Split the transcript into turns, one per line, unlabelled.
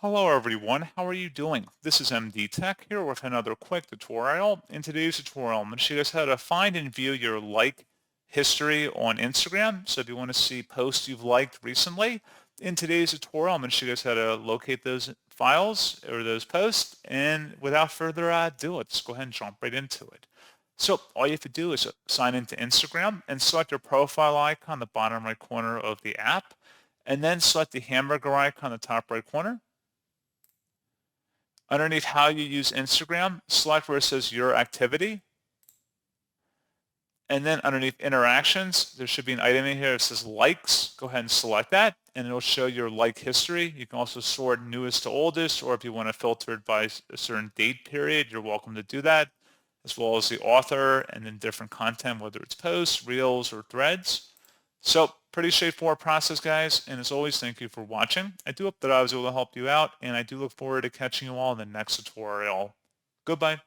Hello everyone, how are you doing? This is MD Tech here with another quick tutorial. In today's tutorial, I'm going to show you guys how to find and view your like history on Instagram. So if you want to see posts you've liked recently, in today's tutorial, I'm going to show you guys how to locate those files or those posts. And without further ado, let's go ahead and jump right into it. So all you have to do is sign into Instagram and select your profile icon in the bottom right corner of the app, and then select the hamburger icon in the top right corner. Underneath how you use Instagram, select where it says your activity. And then underneath interactions, there should be an item in here that says likes. Go ahead and select that and it'll show your like history. You can also sort newest to oldest, or if you want to filter it by a certain date period, you're welcome to do that, as well as the author and then different content, whether it's posts, reels, or threads. So pretty straightforward process, guys. And as always, thank you for watching. I do hope that I was able to help you out, and I do look forward to catching you all in the next tutorial. Goodbye.